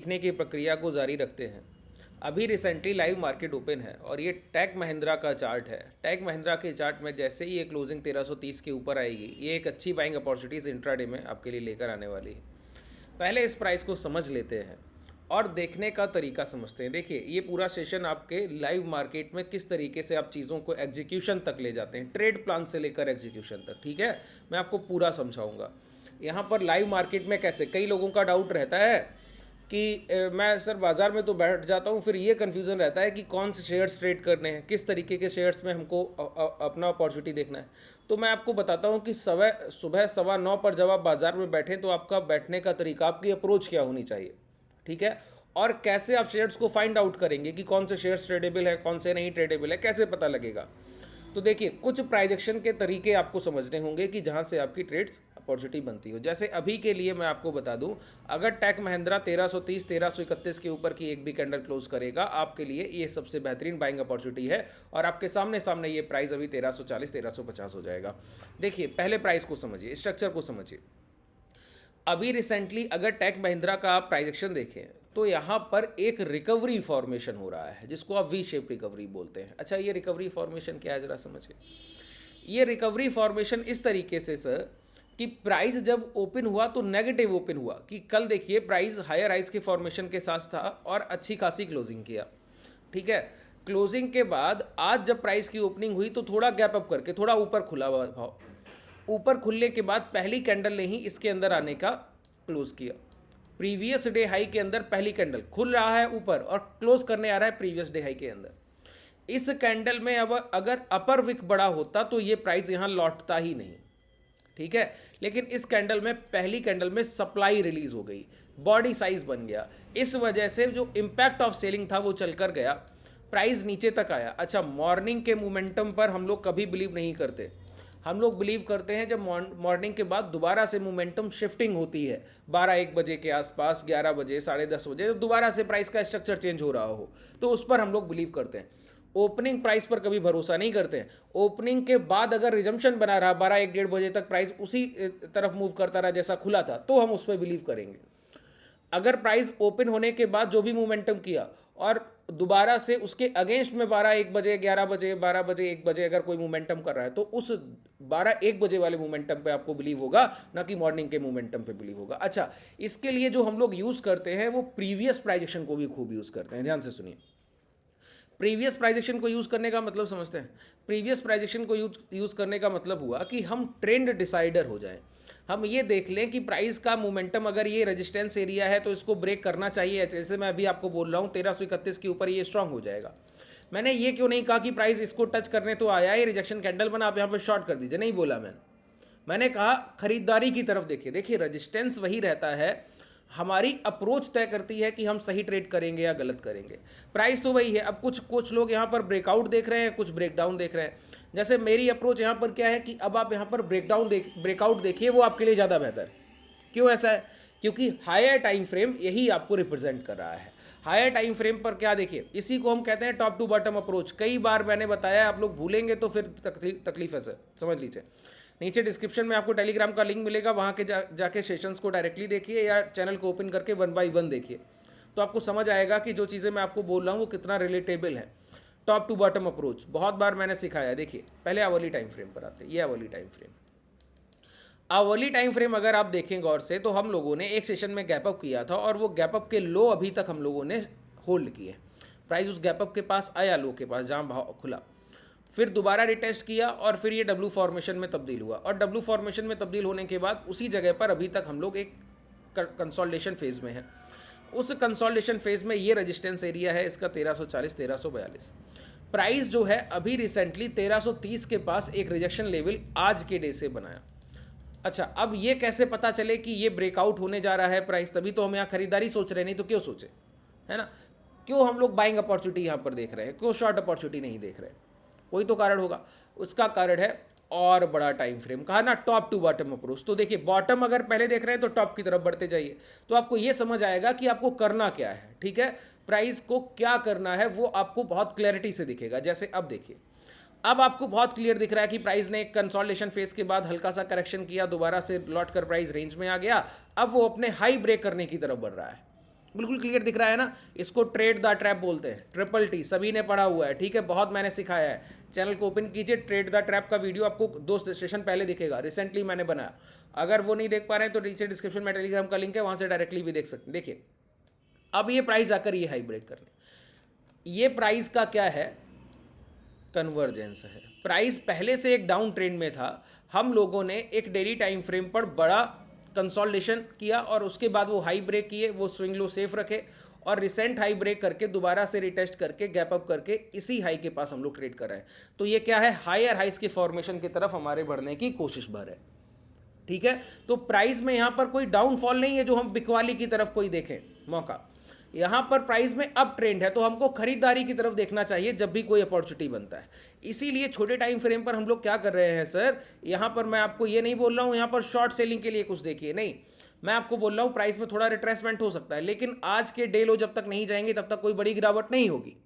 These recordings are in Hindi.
सीखने की प्रक्रिया को जारी रखते हैं। अभी रिसेंटली लाइव मार्केट ओपन है और ये टेक महिंद्रा का चार्ट है। टेक महिंद्रा के चार्ट में जैसे ही ये क्लोजिंग 1330 के ऊपर आएगी, ये एक अच्छी बाइंग अपॉर्चुनिटीज इंट्राडे में आपके लिए लेकर आने वाली है। पहले इस प्राइस को समझ लेते हैं और देखने का तरीका समझते हैं। देखिए, ये पूरा सेशन आपके लाइव मार्केट में किस तरीके से आप चीज़ों को एग्जीक्यूशन तक ले जाते हैं, ट्रेड प्लान से लेकर एग्जीक्यूशन तक। ठीक है, मैं आपको पूरा समझाऊंगा। यहाँ पर लाइव मार्केट में कैसे, कई लोगों का डाउट रहता है कि मैं सर बाज़ार में तो बैठ जाता हूँ, फिर ये कन्फ्यूज़न रहता है कि कौन से शेयर्स ट्रेड करने हैं, किस तरीके के शेयर्स में हमको अपना अपॉर्चुनिटी देखना है। तो मैं आपको बताता हूँ कि सुबह 9:15 पर जब आप बाज़ार में बैठें तो आपका बैठने का तरीका, आपकी अप्रोच क्या होनी चाहिए। ठीक है, और कैसे आप शेयर्स को फाइंड आउट करेंगे कि कौन से शेयर्स ट्रेडेबल है, कौन से नहीं ट्रेडेबल है, कैसे पता लगेगा। तो देखिए, कुछ प्राइजेक्शन के तरीके आपको समझने होंगे कि जहां से आपकी ट्रेड्स अपॉर्चुनिटी बनती हो। जैसे अभी के लिए मैं आपको बता दूं, अगर टेक महिंद्रा 1330 1331 के ऊपर की एक भी कैंडल क्लोज करेगा, आपके लिए ये सबसे बेहतरीन बाइंग अपॉर्चुनिटी है और आपके सामने सामने ये प्राइस अभी 1340 1350 हो जाएगा। देखिए, पहले प्राइस को समझिए, स्ट्रक्चर को समझिए। अभी रिसेंटली अगर टेक महिंद्रा का आप प्राइजेक्शन देखें तो यहाँ पर एक रिकवरी फॉर्मेशन हो रहा है, जिसको आप वी शेप रिकवरी बोलते हैं। अच्छा, ये रिकवरी फॉर्मेशन क्या है, जरा समझिए। ये रिकवरी फॉर्मेशन इस तरीके से सर कि प्राइस जब ओपन हुआ तो नेगेटिव ओपन हुआ, कि कल देखिए प्राइस हायर राइज के फॉर्मेशन के साथ था और अच्छी खासी क्लोजिंग किया। ठीक है, क्लोजिंग के बाद आज जब प्राइस की ओपनिंग हुई तो थोड़ा गैप अप करके थोड़ा ऊपर खुला भाव, ऊपर खुलने के बाद पहली कैंडल ने ही इसके अंदर आने का क्लोज किया। प्रीवियस डे हाई के अंदर पहली कैंडल खुल रहा है ऊपर और क्लोज करने आ रहा है प्रीवियस डे हाई के अंदर। इस कैंडल में अब अगर अपर विक बड़ा होता तो ये प्राइस यहां लौटता ही नहीं। ठीक है, लेकिन इस कैंडल में, पहली कैंडल में सप्लाई रिलीज हो गई, बॉडी साइज बन गया, इस वजह से जो इंपैक्ट ऑफ सेलिंग था वो चलकर गया, प्राइस नीचे तक आया। अच्छा, मॉर्निंग के मोमेंटम पर हम लोग कभी बिलीव नहीं करते। हम लोग बिलीव करते हैं जब मॉर्निंग के बाद दोबारा से मोमेंटम शिफ्टिंग होती है, 12-1 बजे के आसपास, 11 बजे, 10:30 बजे, जब दोबारा से प्राइस का स्ट्रक्चर चेंज हो रहा हो, तो उस पर हम लोग बिलीव करते हैं। ओपनिंग प्राइस पर कभी भरोसा नहीं करते हैं। ओपनिंग के बाद अगर रिजम्पशन बना रहा 12-1 बजे तक, प्राइस उसी तरफ मूव करता रहा जैसा खुला था, तो हम उस पर बिलीव करेंगे। अगर प्राइस ओपन होने के बाद जो भी मोमेंटम किया और दोबारा से उसके अगेंस्ट में 12-1 बजे, 11 बजे, 12 बजे, 1 बजे अगर कोई मोमेंटम कर रहा है, तो उस 12-1 बजे वाले मोमेंटम पे आपको बिलीव होगा, ना कि मॉर्निंग के मोमेंटम पे बिलीव होगा। अच्छा, इसके लिए जो हम लोग यूज़ करते हैं वो प्रीवियस प्राइजेक्शन को भी खूब यूज़ करते हैं। ध्यान से सुनिए, प्रीवियस प्राइजेक्शन को यूज़ करने का मतलब समझते हैं। प्रीवियस प्राइजेक्शन को यूज़ करने का मतलब हुआ कि हम ट्रेंड डिसाइडर हो जाएं। हम ये देख लें कि प्राइस का मोमेंटम अगर ये रेजिस्टेंस एरिया है तो इसको ब्रेक करना चाहिए। जैसे मैं अभी आपको बोल रहा हूँ 1331 के ऊपर ये स्ट्रांग हो जाएगा। मैंने ये क्यों नहीं कहा कि प्राइस इसको टच करने तो आया है, रिजेक्शन कैंडल बना, आप यहाँ पर शॉर्ट कर दीजिए, नहीं बोला मैंने कहा खरीदारी की तरफ देखिए। देखिए, रेजिस्टेंस वही रहता है, हमारी अप्रोच तय करती है कि हम सही ट्रेड करेंगे या गलत करेंगे। प्राइस तो वही है। अब कुछ लोग यहाँ पर ब्रेकआउट देख रहे हैं, कुछ ब्रेकडाउन देख रहे हैं। जैसे मेरी अप्रोच यहाँ पर क्या है कि अब आप यहाँ पर ब्रेकआउट देखिए, वो आपके लिए ज़्यादा बेहतर। क्यों ऐसा है? क्योंकि हायर टाइम फ्रेम यही आपको रिप्रेजेंट कर रहा है। हायर टाइम फ्रेम पर क्या देखिए, इसी को हम कहते हैं टॉप टू बॉटम अप्रोच। कई बार मैंने बताया, आप लोग भूलेंगे तो फिर तकलीफ है सर, समझ लीजिए। नीचे डिस्क्रिप्शन में आपको टेलीग्राम का लिंक मिलेगा, वहाँ के जाके सेशंस को डायरेक्टली देखिए या चैनल को ओपन करके 1 बाय 1 देखिए, तो आपको समझ आएगा कि जो चीज़ें मैं आपको बोल रहा हूँ वो कितना रिलेटेबल है। टॉप टू बॉटम अप्रोच बहुत बार मैंने सिखाया। देखिए, पहले आवरली टाइम फ्रेम पर आते हैं। ये hourly time frame, hourly time frame अगर आप देखें गौर से, तो हम लोगों ने एक सेशन में गैप अप किया था और वो गैप अप के लो अभी तक हम लोगों ने होल्ड किए। प्राइस उस गैप अप के पास आया, लो के पास जहाँ भाव खुला, फिर दोबारा रिटेस्ट किया और फिर ये डब्ल्यू फॉर्मेशन में तब्दील हुआ। और डब्ल्यू फॉर्मेशन में तब्दील होने के बाद उसी जगह पर अभी तक हम लोग एक कंसोलिडेशन फेज में है। उस कंसोलिडेशन फेज में ये रेजिस्टेंस एरिया है इसका 1340 1342। प्राइस जो है अभी रिसेंटली 1330 के पास एक रिजेक्शन लेवल आज के डे से बनाया। अच्छा, अब ये कैसे पता चले कि ये ब्रेकआउट होने जा रहा है प्राइस? तभी तो हम यहाँ खरीदारी सोच रहे, नहीं तो क्यों सोचे, है ना? क्यों हम लोग बाइंग अपॉर्चुनिटी यहाँ पर देख रहे हैं, क्यों शॉर्ट अपॉर्चुनिटी नहीं देख रहे? कोई तो कारण होगा। उसका कारण है और बड़ा टाइम फ्रेम, कहा ना टॉप टू बॉटम अप्रोच। तो देखिए, बॉटम अगर पहले देख रहे हैं तो टॉप की तरफ बढ़ते जाइए, तो आपको ये समझ आएगा कि आपको करना क्या है। ठीक है, प्राइस को क्या करना है वो आपको बहुत क्लैरिटी से दिखेगा। जैसे अब देखिए, अब आपको बहुत क्लियर दिख रहा है कि प्राइस ने एक कंसोलिडेशन फेज के बाद हल्का सा करेक्शन किया, दोबारा से लौट कर प्राइस रेंज में आ गया। अब वो अपने हाई ब्रेक करने की तरफ बढ़ रहा है। बिल्कुल क्लियर दिख रहा है ना। इसको ट्रेड द ट्रैप बोलते हैं, ट्रिपल टी, सभी ने पढ़ा हुआ है, ठीक है, बहुत मैंने सिखाया है। चैनल को ओपन कीजिए, ट्रेड द ट्रैप का वीडियो आपको 2 सेशन पहले दिखेगा, रिसेंटली मैंने बनाया। अगर वो नहीं देख पा रहे हैं तो नीचे डिस्क्रिप्शन में टेलीग्राम का लिंक है, वहाँ से डायरेक्टली भी देख सकते हैं। देखिए अब ये प्राइस आकर ये हाई ब्रेक करने, ये प्राइस का क्या है, कन्वर्जेंस है। प्राइस पहले से एक डाउन ट्रेंड में था, हम लोगों ने एक डेली टाइम फ्रेम पर बड़ा कंसोलिडेशन किया और उसके बाद वो हाई ब्रेक किए, वो स्विंग लो सेफ रखे और रिसेंट हाई ब्रेक करके दोबारा से रिटेस्ट करके गैप अप करके इसी हाई के पास हम लोग ट्रेड कर रहे हैं। तो ये क्या है, हायर हाइस के फॉर्मेशन की तरफ हमारे बढ़ने की कोशिश भर है, ठीक है। तो प्राइस में यहां पर कोई डाउनफॉल नहीं है जो हम बिकवाली की तरफ कोई देखें मौका, यहां पर प्राइस में अप ट्रेंड है, तो हमको खरीदारी की तरफ देखना चाहिए जब भी कोई अपॉर्चुनिटी बनता है। इसीलिए छोटे टाइम फ्रेम पर हम लोग क्या कर रहे हैं सर, यहां पर मैं आपको ये नहीं बोल रहा हूं यहां पर शॉर्ट सेलिंग के लिए कुछ देखिए, नहीं, मैं आपको बोल रहा हूं प्राइस में थोड़ा रिट्रेसमेंट हो सकता है, लेकिन आज के डे लो जब तक नहीं जाएंगे तब तक कोई बड़ी गिरावट नहीं होगी,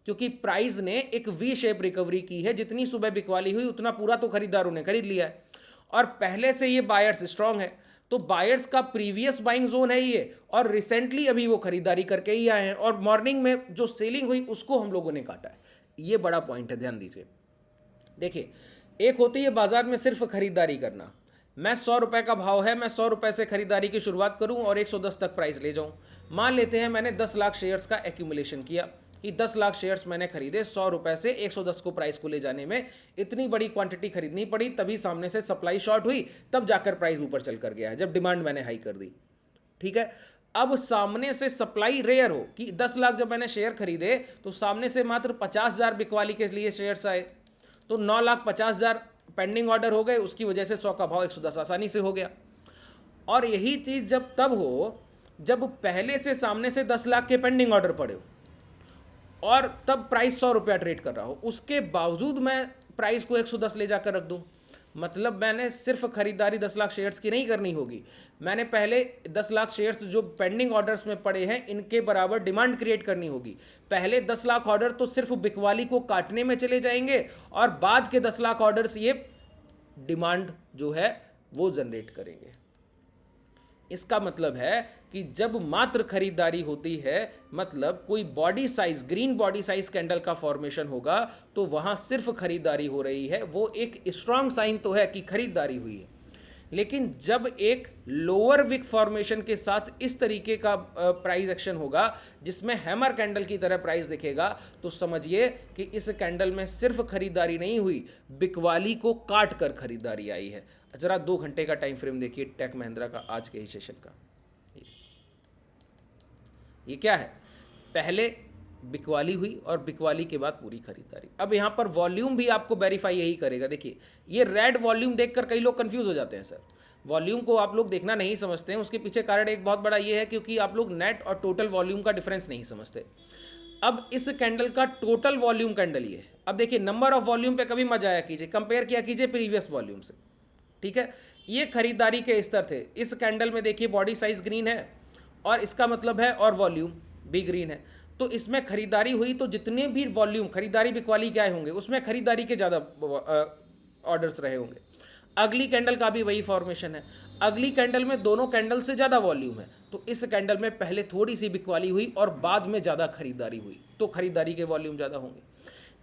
क्योंकि प्राइस ने एक वी शेप रिकवरी की है। जितनी सुबह बिकवाली हुई उतना पूरा तो खरीदारों ने खरीद लिया है और पहले से ये बायर्स स्ट्रांग है, तो बायर्स का प्रीवियस बाइंग जोन है ये, और रिसेंटली अभी वो खरीदारी करके ही आए हैं और मॉर्निंग में जो सेलिंग हुई उसको हम लोगों ने काटा है। ये बड़ा पॉइंट है, ध्यान दीजिए। देखिए एक होती है बाजार में सिर्फ खरीदारी करना, मैं 100 रुपए का भाव है, मैं 100 रुपए से खरीदारी की शुरुआत करूं और 110 तक प्राइस ले जाऊं। मान लेते हैं मैंने 10 लाख शेयर्स का एक्यूमुलेशन किया कि 10 लाख शेयर्स मैंने खरीदे, 100 रुपए से 110 को प्राइस को ले जाने में इतनी बड़ी क्वांटिटी खरीदनी पड़ी, तभी सामने से सप्लाई शॉर्ट हुई, तब जाकर प्राइस ऊपर चल कर गया है जब डिमांड मैंने हाई कर दी, ठीक है। अब सामने से सप्लाई रेयर हो कि 10 लाख जब मैंने शेयर खरीदे तो सामने से मात्र 50,000 बिकवाली के लिए शेयर्स आए, तो 9,50,000 पेंडिंग ऑर्डर हो गए, उसकी वजह से 100 का भाव 110 आसानी से हो गया। और यही चीज जब तब हो जब पहले से सामने से 10 लाख के पेंडिंग ऑर्डर पड़े हो और तब प्राइस 100 रुपया ट्रेड कर रहा हो, उसके बावजूद मैं प्राइस को 110 ले जाकर रख दूं, मतलब मैंने सिर्फ खरीदारी 10 लाख शेयर्स की नहीं करनी होगी, मैंने पहले 10 लाख शेयर्स जो पेंडिंग ऑर्डर्स में पड़े हैं इनके बराबर डिमांड क्रिएट करनी होगी। पहले 10 लाख ऑर्डर तो सिर्फ बिकवाली को काटने में चले जाएंगे और बाद के 10 लाख ऑर्डर्स ये डिमांड जो है वो जनरेट करेंगे। इसका मतलब है कि जब मात्र खरीदारी होती है, मतलब कोई body size, green body size candle का फॉर्मेशन होगा, तो वहां सिर्फ खरीदारी हो रही है, वो एक स्ट्रांग साइन तो है कि खरीदारी हुई है। लेकिन जब एक लोअर विक फॉर्मेशन के साथ इस तरीके का प्राइस एक्शन होगा जिसमें हैमर कैंडल की तरह प्राइस दिखेगा, तो समझिए कि इस कैंडल में सिर्फ खरीदारी नहीं हुई, बिकवाली को काट कर खरीदारी आई है। जरा 2 घंटे का टाइम फ्रेम देखिए टेक महिंद्रा का आज के ही सेशन का, ये क्या है, पहले बिकवाली हुई और बिकवाली के बाद पूरी खरीदारी। अब यहां पर वॉल्यूम भी आपको वेरीफाई यही करेगा। देखिए ये रेड वॉल्यूम देखकर कई लोग कंफ्यूज हो जाते हैं, सर वॉल्यूम को आप लोग देखना नहीं समझते हैं, उसके पीछे कारण एक बहुत बड़ा ये है क्योंकि आप लोग नेट और टोटल वॉल्यूम का डिफरेंस नहीं समझते। अब इस कैंडल का टोटल वॉल्यूम कैंडल ये है। अब देखिए नंबर ऑफ वॉल्यूम पे कभी मत जाया कीजिए, कंपेयर किया कीजिए प्रीवियस वॉल्यूम से, ठीक है। ये खरीदारी के स्तर थे, इस कैंडल में देखिए बॉडी साइज ग्रीन है और इसका मतलब है और वॉल्यूम भी ग्रीन है, तो इसमें खरीदारी हुई, तो जितने भी वॉल्यूम खरीदारी बिकवाली क्या होंगे उसमें खरीदारी के ज़्यादा ऑर्डर्स रहे होंगे। अगली कैंडल का भी वही फॉर्मेशन है, अगली कैंडल में दोनों कैंडल से ज़्यादा वॉल्यूम है, तो इस कैंडल में पहले थोड़ी सी बिकवाली हुई और बाद में ज़्यादा खरीदारी हुई, तो खरीदारी के वॉल्यूम ज़्यादा होंगे।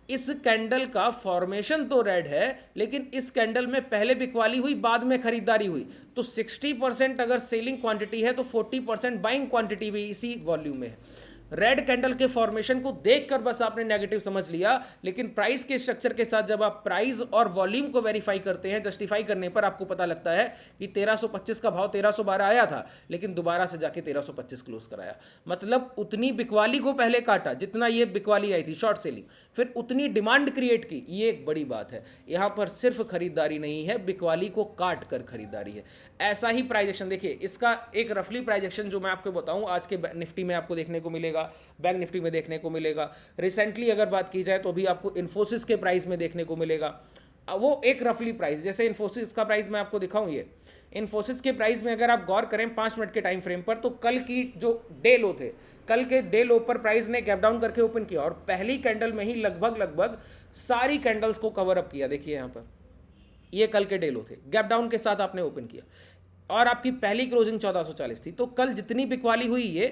इस कैंडल का फॉर्मेशन तो रेड है, लेकिन इस कैंडल में पहले बिकवाली हुई बाद में खरीदारी हुई, तो 60% अगर सेलिंग क्वांटिटी है तो 40% बाइंग क्वांटिटी भी इसी वॉल्यूम में है। रेड कैंडल के फॉर्मेशन को देखकर बस आपने नेगेटिव समझ लिया, लेकिन प्राइस के स्ट्रक्चर के साथ जब आप प्राइस और वॉल्यूम को वेरीफाई करते हैं, जस्टिफाई करने पर आपको पता लगता है कि 1325 का भाव 1312 आया था, लेकिन दोबारा से जाके 1325 क्लोज कराया, मतलब उतनी बिकवाली को पहले काटा जितना ये बिकवाली आई थी शॉर्ट सेलिंग, फिर उतनी डिमांड क्रिएट की। ये एक बड़ी बात है, यहां पर सिर्फ खरीदारी नहीं है, बिकवाली को काट कर खरीदारी है। ऐसा ही प्राइस एक्शन देखिए, इसका एक रफली प्राइस एक्शन जो मैं आपको बताऊं आज के निफ्टी में आपको देखने को मिलेगा, बैंक निफ्टी में देखने को मिलेगा, रिसेंटली अगर बात की जाए तो भी आपको इन्फोसिस के प्राइस में देखने को मिलेगा। वो एक रफली प्राइस, जैसे इन्फोसिस का प्राइस मैं आपको दिखाऊं, ये इन्फोसिस के प्राइस में अगर आप गौर करें 5 मिनट के टाइम फ्रेम पर, तो कल की जो डे लो थे, कल के डे लो पर प्राइस ने गैप डाउन करके ओपन किया और पहली कैंडल में ही लगभग सारी कैंडल्स को कवर अप किया। देखिए यहां पर ये कल के डे लो थे, गैप डाउन के साथ आपने ओपन किया और आपकी पहली क्लोजिंग 1440 थी, तो कल जितनी बिकवाली हुई ये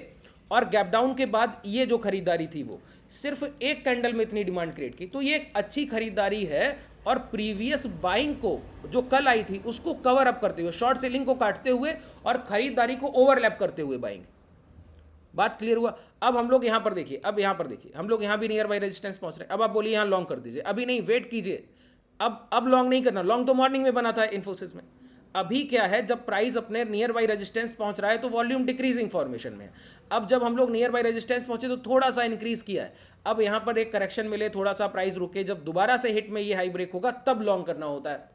और गैप डाउन के बाद ये जो खरीदारी थी वो सिर्फ एक कैंडल में इतनी डिमांड क्रिएट की, तो ये एक अच्छी खरीदारी है। और प्रीवियस बाइंग को जो कल आई थी उसको कवर अप करते हुए, शॉर्ट सेलिंग को काटते हुए और खरीदारी को ओवरलैप करते हुए बाइंग। बात क्लियर हुआ? अब हम लोग यहां पर देखिए, अब यहां पर देखिए, हम लोग यहां भी नियर बाई रेजिस्टेंस पहुंच रहे हैं। अब आप बोलिए यहां लॉन्ग कर दीजिए, अभी नहीं, वेट कीजिए। अब लॉन्ग नहीं करना, लॉन्ग तो मॉर्निंग में बना था इन्फोसिस में। अभी क्या है, जब प्राइस अपने नियर बाई रेजिस्टेंस पहुंच रहा है तो वॉल्यूम डिक्रीजिंग फॉर्मेशन में है। अब जब हम लोग नियर बाई रेजिस्टेंस पहुंचे तो थोड़ा सा इंक्रीज किया है। अब यहां पर एक करेक्शन मिले, थोड़ा सा प्राइस रुके, जब दोबारा से हिट में ये हाई ब्रेक होगा तब लॉन्ग करना होता है।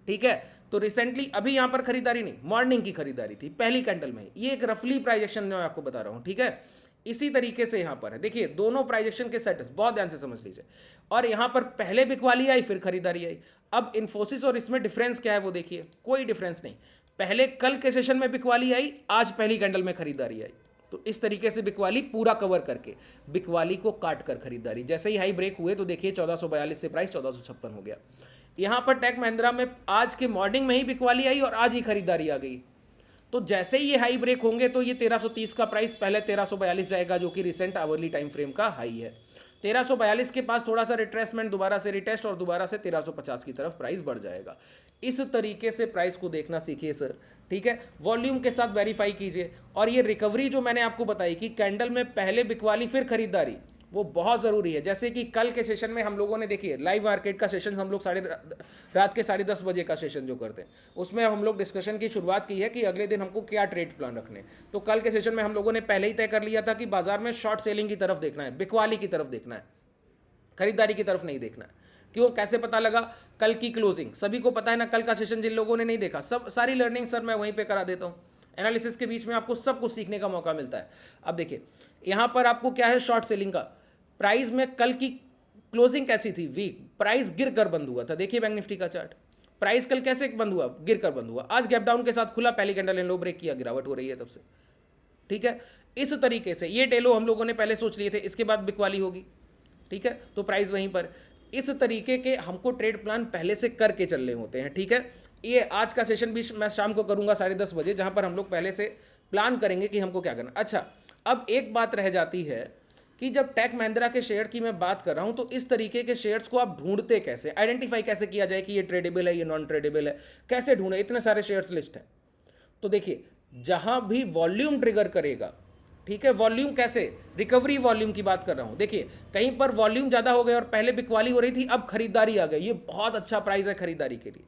ठीक है, तो रिसेंटली अभी यहां पर खरीदारी नहीं, मॉर्निंग की खरीदारी थी पहली कैंडल में। ये एक रफली प्राइजेक्शन मैं आपको बता रहा हूं। ठीक है, इसी तरीके से यहां पर है, देखिए दोनों प्राइजेक्शन के सेटस बहुत ध्यान से समझ लीजिए। और यहां पर पहले बिकवाली आई फिर खरीदारी आई। अब इन्फोसिस और इसमें डिफरेंस क्या है वो देखिए, कोई डिफरेंस नहीं। पहले कल के सेशन में बिकवाली आई, आज पहली कैंडल में खरीदारी आई। तो इस तरीके से बिकवाली पूरा कवर करके, बिकवाली को काट कर खरीदारी। जैसे ही हाई ब्रेक हुए तो देखिए 1442 से प्राइस 1456 हो गया। यहां पर टेक महिंद्रा में आज के मॉर्निंग में ही बिकवाली आई और आज ही खरीदारी आ गई। तो जैसे ही ये हाई ब्रेक होंगे तो ये 1330 का प्राइस पहले 1342 जाएगा, जो कि रिसेंट आवरली टाइम फ्रेम का हाई है। 1342 के पास थोड़ा सा रिट्रेसमेंट, दोबारा से रिटेस्ट और दोबारा से 1350 की तरफ प्राइस बढ़ जाएगा। इस तरीके से प्राइस को देखना सीखिए सर। ठीक है, वॉल्यूम के साथ वेरीफाई कीजिए। और ये रिकवरी जो मैंने आपको बताई कि कैंडल में पहले बिकवाली फिर खरीदारी, वो बहुत ज़रूरी है। जैसे कि कल के सेशन में हम लोगों ने देखिए लाइव मार्केट का सेशन, हम लोग रात के 10:30 बजे का सेशन जो करते हैं उसमें हम लोग डिस्कशन की शुरुआत की है कि अगले दिन हमको क्या ट्रेड प्लान रखने। तो कल के सेशन में हम लोगों ने पहले ही तय कर लिया था कि बाजार में शॉर्ट सेलिंग की तरफ देखना है, बिकवाली की तरफ देखना है, खरीदारी की तरफ नहीं देखना है। क्यों, कैसे पता लगा? कल की क्लोजिंग सभी को पता है ना। कल का सेशन जिन लोगों ने नहीं देखा, सब सारी लर्निंग सर मैं वहीं पे करा देता हूँ। एनालिसिस के बीच में आपको सब कुछ सीखने का मौका मिलता है। अब देखिए यहाँ पर आपको क्या है, शॉर्ट सेलिंग का प्राइस में कल की क्लोजिंग कैसी थी? वीक, प्राइस गिर कर बंद हुआ था। देखिए बैंक निफ्टी का चार्ट, प्राइस कल कैसे बंद हुआ? गिर कर बंद हुआ। आज गैप डाउन के साथ खुला, पहली कैंडल ने लो ब्रेक किया, गिरावट हो रही है तब से। ठीक है, इस तरीके से ये टेलो हम लोगों ने पहले सोच लिए थे, इसके बाद बिकवाली होगी। ठीक है, तो प्राइस वहीं पर। इस तरीके के हमको ट्रेड प्लान पहले से करके चलने होते हैं। ठीक है, ये आज का सेशन भी मैं शाम को करूंगा 10:30 बजे, जहां पर हम लोग पहले से प्लान करेंगे कि हमको क्या करना। अच्छा, अब एक बात रह जाती है कि जब टेक महिंद्रा के शेयर की मैं बात कर रहा हूं तो इस तरीके के शेयर्स को आप ढूंढते कैसे, आइडेंटिफाई कैसे किया जाए कि ये ट्रेडेबल है, ये नॉन ट्रेडेबल है, कैसे ढूंढे? इतने सारे शेयर्स लिस्ट हैं। तो देखिए जहां भी वॉल्यूम ट्रिगर करेगा, ठीक है, वॉल्यूम कैसे, रिकवरी वॉल्यूम की बात कर रहा हूं। देखिए कहीं पर वॉल्यूम ज्यादा हो गया और पहले बिकवाली हो रही थी, अब खरीदारी आ गई, ये बहुत अच्छा प्राइस है खरीदारी के लिए।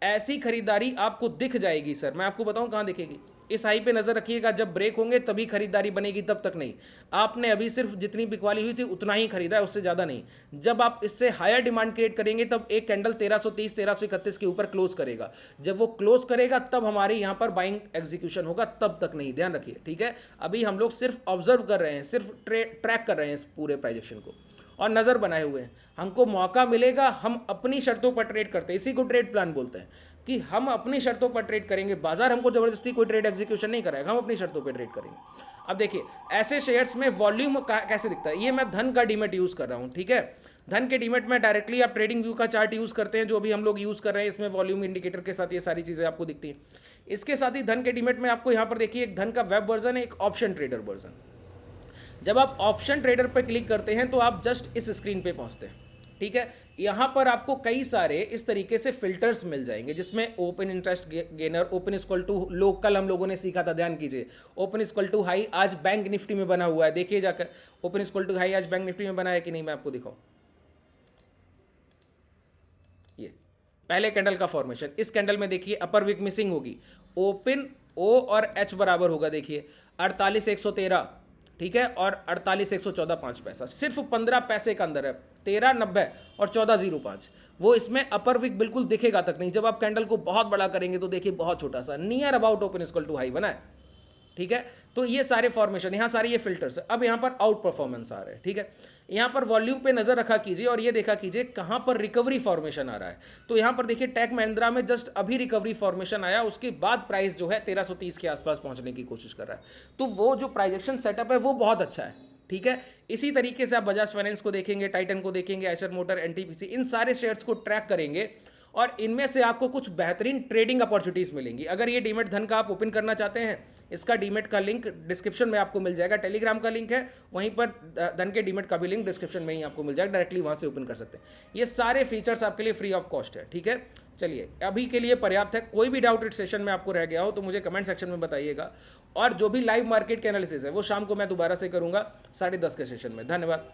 ऐसी खरीदारी आपको दिख जाएगी सर। मैं आपको बताऊं कहां दिखेगी, इस हाई पे नजर रखिएगा, जब ब्रेक होंगे तभी खरीदारी बनेगी, तब तक नहीं। आपने अभी सिर्फ जितनी बिकवाली हुई थी उतना ही खरीदा है, उससे ज्यादा नहीं। जब आप इससे हायर डिमांड क्रिएट करेंगे तब एक कैंडल 1330 1331 के ऊपर क्लोज करेगा। जब वो क्लोज करेगा तब हमारे यहां पर बाइंग एग्जीक्यूशन होगा, तब तक नहीं, ध्यान रखिए। ठीक है, अभी हम लोग सिर्फ ऑब्जर्व कर रहे हैं, सिर्फ ट्रैक कर रहे हैं इस पूरे प्राइजेक्शन को और नजर बनाए हुए हैं। हमको मौका मिलेगा, हम अपनी शर्तों पर ट्रेड करते हैं, इसी को ट्रेड प्लान बोलते हैं कि हम अपनी शर्तों पर ट्रेड करेंगे। बाजार हमको जबरदस्ती कोई ट्रेड एग्जीक्यूशन नहीं कराएगा, हम अपनी शर्तों पर ट्रेड करेंगे। अब देखिए ऐसे शेयर्स में वॉल्यूम कैसे दिखता है, ये मैं धन का डीमेट यूज कर रहा हूं। ठीक है, धन के डीमेट में डायरेक्टली आप ट्रेडिंग व्यू का चार्ट यूज करते हैं, जो भी हम लोग यूज कर रहे हैं, इसमें वॉल्यूम इंडिकेटर के साथ ये सारी चीजें आपको दिखती हैं। इसके साथ ही धन के डीमेट में आपको यहां पर देखिए एक धन का वेब वर्जन है, एक ऑप्शन ट्रेडर वर्जन। जब आप ऑप्शन ट्रेडर पर क्लिक करते हैं तो आप जस्ट इस स्क्रीन पे पहुंचते हैं। ठीक है, यहां पर आपको कई सारे इस तरीके से फिल्टर्स मिल जाएंगे, जिसमें open interest gainer, open equal to low, कल हम लोगों ने सीखा था, ध्यान कीजिए। ओपन इक्वल टू हाई आज बैंक निफ्टी में बना हुआ है, देखिए जाकर ओपन इक्वल टू हाई आज बैंक निफ्टी में बना है कि नहीं, मैं आपको दिखाऊं। ये पहले कैंडल का फॉर्मेशन, इस कैंडल में देखिए अपर विक मिसिंग होगी, ओपन ओ और एच बराबर होगा, देखिए 48,113, ठीक है, और 48,114 5 पैसा, सिर्फ 15 पैसे का अंदर है, 13.90 और 14.05। वो इसमें अपर विक बिल्कुल दिखेगा तक नहीं। जब आप कैंडल को बहुत बड़ा करेंगे तो देखिए बहुत छोटा सा, near about open equal to high बना है। ठीक है, तो ये सारे फॉर्मेशन, यहां सारे ये फिल्टर्स है। अब यहां पर आउट परफॉर्मेंस आ रहा है। ठीक है, यहां पर वॉल्यूम पे नजर रखा कीजिए और ये देखा कीजिए कहां पर रिकवरी फॉर्मेशन आ रहा है। तो यहां पर देखिए टेक महिंद्रा में जस्ट अभी रिकवरी फॉर्मेशन आया, उसके बाद प्राइस जो है 1330 के आसपास पहुंचने की कोशिश कर रहा है। तो वो जो प्राइजेक्शन सेटअप है वो बहुत अच्छा है। ठीक है, इसी तरीके से आप बजाज फाइनेंस को देखेंगे, टाइटन को देखेंगे, आयशर मोटर, एनटीपीसी, इन सारे शेयर्स को ट्रैक करेंगे और इनमें से आपको कुछ बेहतरीन ट्रेडिंग अपॉर्चुनिटीज़ मिलेंगी। अगर ये डीमेट धन का आप ओपन करना चाहते हैं, इसका डीमेट का लिंक डिस्क्रिप्शन में आपको मिल जाएगा, टेलीग्राम का लिंक है, वहीं पर धन के डीमेट का भी लिंक डिस्क्रिप्शन में ही आपको मिल जाएगा, डायरेक्टली वहाँ से ओपन कर सकते हैं। ये सारे फीचर्स आपके लिए फ्री ऑफ कॉस्ट है, ठीक है। चलिए, अभी के लिए पर्याप्त है। कोई भी डाउट इस सेशन में आपको रह गया हो तो मुझे कमेंट सेक्शन में बताइएगा, और जो भी लाइव मार्केट के एनालिसिस है वो शाम को मैं दोबारा से करूँगा 10:30 के सेशन में। धन्यवाद।